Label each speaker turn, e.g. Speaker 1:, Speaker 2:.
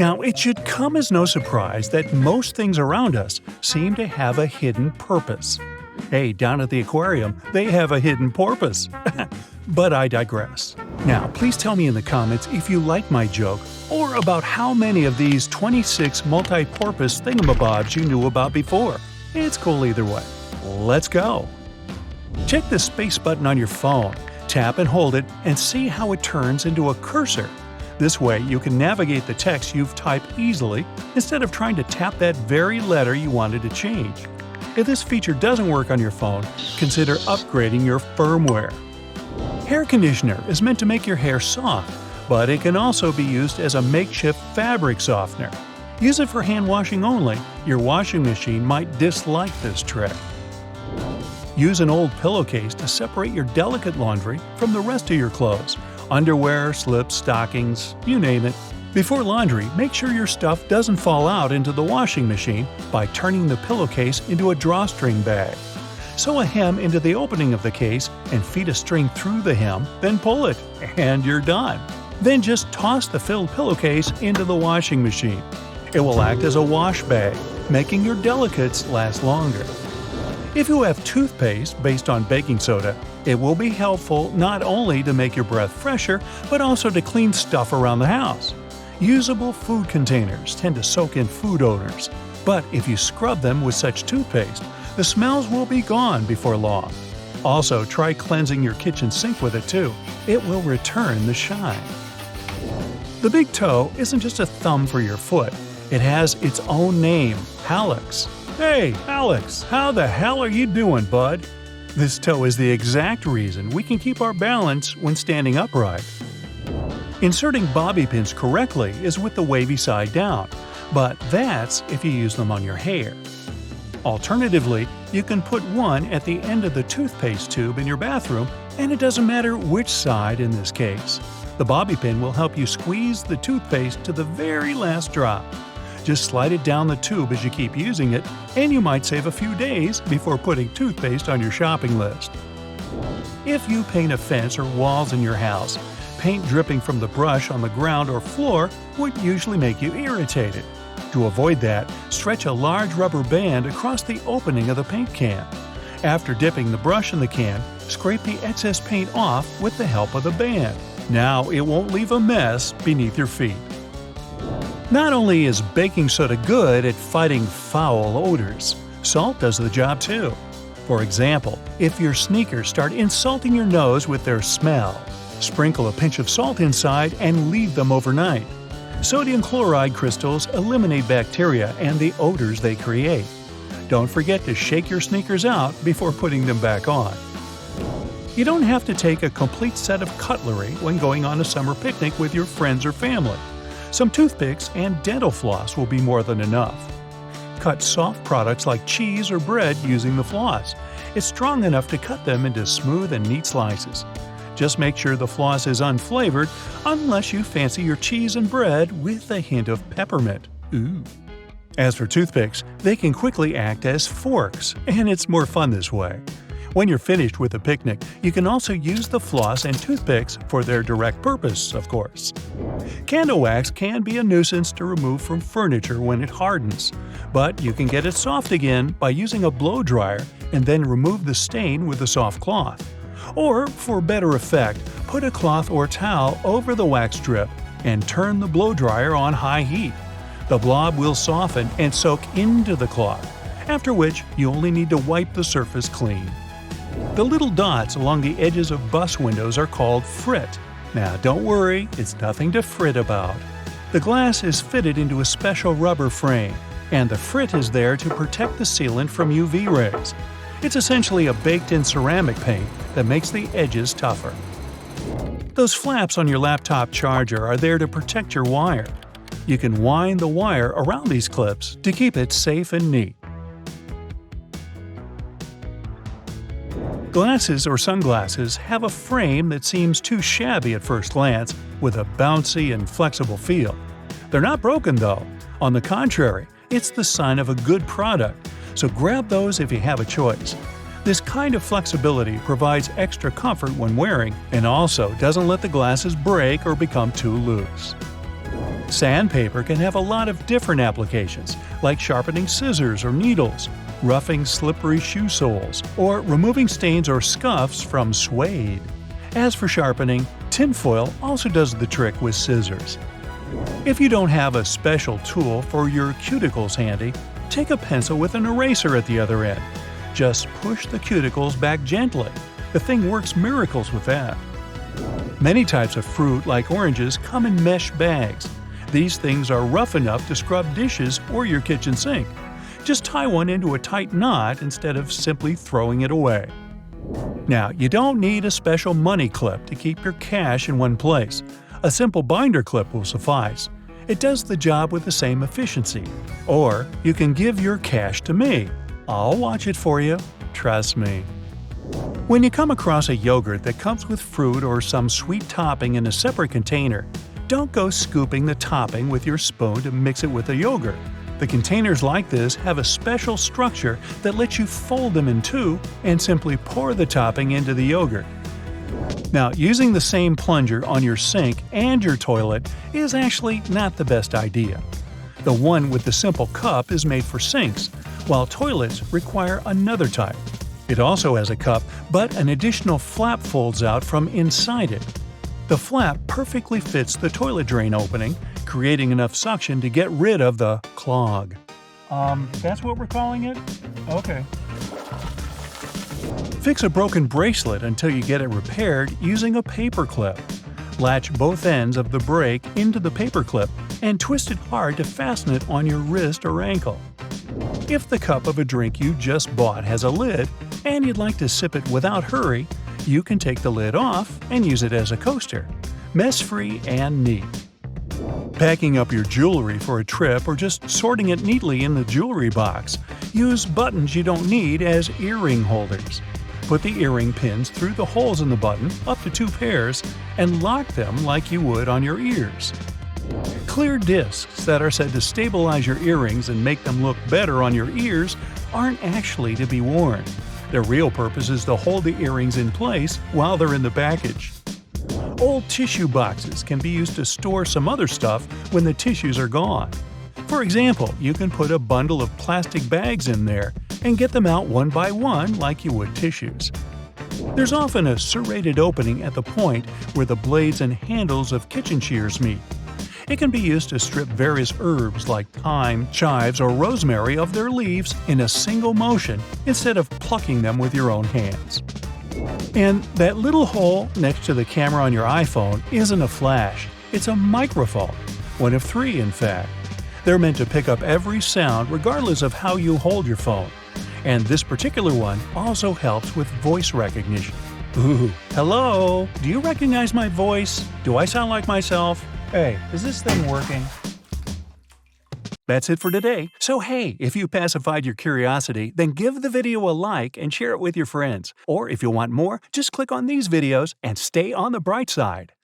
Speaker 1: Now, it should come as no surprise that most things around us seem to have a hidden purpose. Hey, down at the aquarium, they have a hidden porpoise. But I digress. Now, please tell me in the comments if you like my joke or about how many of these 26 multi-porpoise thingamabobs you knew about before. It's cool either way. Let's go! Check the space button on your phone, tap and hold it, and see how it turns into a cursor. This way, you can navigate the text you've typed easily instead of trying to tap that very letter you wanted to change. If this feature doesn't work on your phone, consider upgrading your firmware. Hair conditioner is meant to make your hair soft, but it can also be used as a makeshift fabric softener. Use it for hand washing only. Your washing machine might dislike this trick. Use an old pillowcase to separate your delicate laundry from the rest of your clothes. Underwear, slips, stockings, you name it. Before laundry, make sure your stuff doesn't fall out into the washing machine by turning the pillowcase into a drawstring bag. Sew a hem into the opening of the case and feed a string through the hem, then pull it, and you're done. Then just toss the filled pillowcase into the washing machine. It will act as a wash bag, making your delicates last longer. If you have toothpaste based on baking soda, it will be helpful not only to make your breath fresher, but also to clean stuff around the house. Usable food containers tend to soak in food odors, but if you scrub them with such toothpaste, the smells will be gone before long. Also, try cleansing your kitchen sink with it too. It will return the shine. The big toe isn't just a thumb for your foot. It has its own name, hallux. Hey, Alex, how the hell are you doing, bud? This toe is the exact reason we can keep our balance when standing upright. Inserting bobby pins correctly is with the wavy side down, but that's if you use them on your hair. Alternatively, you can put one at the end of the toothpaste tube in your bathroom, and it doesn't matter which side in this case. The bobby pin will help you squeeze the toothpaste to the very last drop. Just slide it down the tube as you keep using it, and you might save a few days before putting toothpaste on your shopping list. If you paint a fence or walls in your house, paint dripping from the brush on the ground or floor would usually make you irritated. To avoid that, stretch a large rubber band across the opening of the paint can. After dipping the brush in the can, scrape the excess paint off with the help of the band. Now it won't leave a mess beneath your feet. Not only is baking soda good at fighting foul odors, salt does the job too. For example, if your sneakers start insulting your nose with their smell, sprinkle a pinch of salt inside and leave them overnight. Sodium chloride crystals eliminate bacteria and the odors they create. Don't forget to shake your sneakers out before putting them back on. You don't have to take a complete set of cutlery when going on a summer picnic with your friends or family. Some toothpicks and dental floss will be more than enough. Cut soft products like cheese or bread using the floss. It's strong enough to cut them into smooth and neat slices. Just make sure the floss is unflavored unless you fancy your cheese and bread with a hint of peppermint. Ooh. As for toothpicks, they can quickly act as forks, and it's more fun this way. When you're finished with a picnic, you can also use the floss and toothpicks for their direct purpose, of course. Candle wax can be a nuisance to remove from furniture when it hardens, but you can get it soft again by using a blow dryer and then remove the stain with a soft cloth. Or, for better effect, put a cloth or towel over the wax strip and turn the blow dryer on high heat. The blob will soften and soak into the cloth, after which you only need to wipe the surface clean. The little dots along the edges of bus windows are called frit. Now don't worry, it's nothing to frit about. The glass is fitted into a special rubber frame, and the frit is there to protect the sealant from UV rays. It's essentially a baked-in ceramic paint that makes the edges tougher. Those flaps on your laptop charger are there to protect your wire. You can wind the wire around these clips to keep it safe and neat. Glasses or sunglasses have a frame that seems too shabby at first glance, with a bouncy and flexible feel. They're not broken though. On the contrary, it's the sign of a good product, so grab those if you have a choice. This kind of flexibility provides extra comfort when wearing and also doesn't let the glasses break or become too loose. Sandpaper can have a lot of different applications, like sharpening scissors or needles, roughing slippery shoe soles, or removing stains or scuffs from suede. As for sharpening, tinfoil also does the trick with scissors. If you don't have a special tool for your cuticles handy, take a pencil with an eraser at the other end. Just push the cuticles back gently. The thing works miracles with that. Many types of fruit, like oranges, come in mesh bags. These things are rough enough to scrub dishes or your kitchen sink. Just tie one into a tight knot instead of simply throwing it away. Now, you don't need a special money clip to keep your cash in one place. A simple binder clip will suffice. It does the job with the same efficiency. Or you can give your cash to me. I'll watch it for you. Trust me. When you come across a yogurt that comes with fruit or some sweet topping in a separate container, don't go scooping the topping with your spoon to mix it with the yogurt. The containers like this have a special structure that lets you fold them in two and simply pour the topping into the yogurt. Now, using the same plunger on your sink and your toilet is actually not the best idea. The one with the simple cup is made for sinks, while toilets require another type. It also has a cup, but an additional flap folds out from inside it. The flap perfectly fits the toilet drain opening, creating enough suction to get rid of the clog. That's what we're calling it? Okay. Fix a broken bracelet until you get it repaired using a paper clip. Latch both ends of the break into the paper clip and twist it hard to fasten it on your wrist or ankle. If the cup of a drink you just bought has a lid and you'd like to sip it without hurry, you can take the lid off and use it as a coaster. Mess-free and neat. Packing up your jewelry for a trip or just sorting it neatly in the jewelry box, use buttons you don't need as earring holders. Put the earring pins through the holes in the button, up to 2 pairs, and lock them like you would on your ears. Clear discs that are said to stabilize your earrings and make them look better on your ears aren't actually to be worn. Their real purpose is to hold the earrings in place while they're in the package. Old tissue boxes can be used to store some other stuff when the tissues are gone. For example, you can put a bundle of plastic bags in there and get them out one by one like you would tissues. There's often a serrated opening at the point where the blades and handles of kitchen shears meet. It can be used to strip various herbs like thyme, chives, or rosemary of their leaves in a single motion instead of plucking them with your own hands. And that little hole next to the camera on your iPhone isn't a flash, it's a microphone. One of 3, in fact. They're meant to pick up every sound regardless of how you hold your phone. And this particular one also helps with voice recognition. Ooh, hello? Do you recognize my voice? Do I sound like myself? Hey, is this thing working? That's it for today. So hey, if you pacified your curiosity, then give the video a like and share it with your friends. Or if you want more, just click on these videos and stay on the bright side.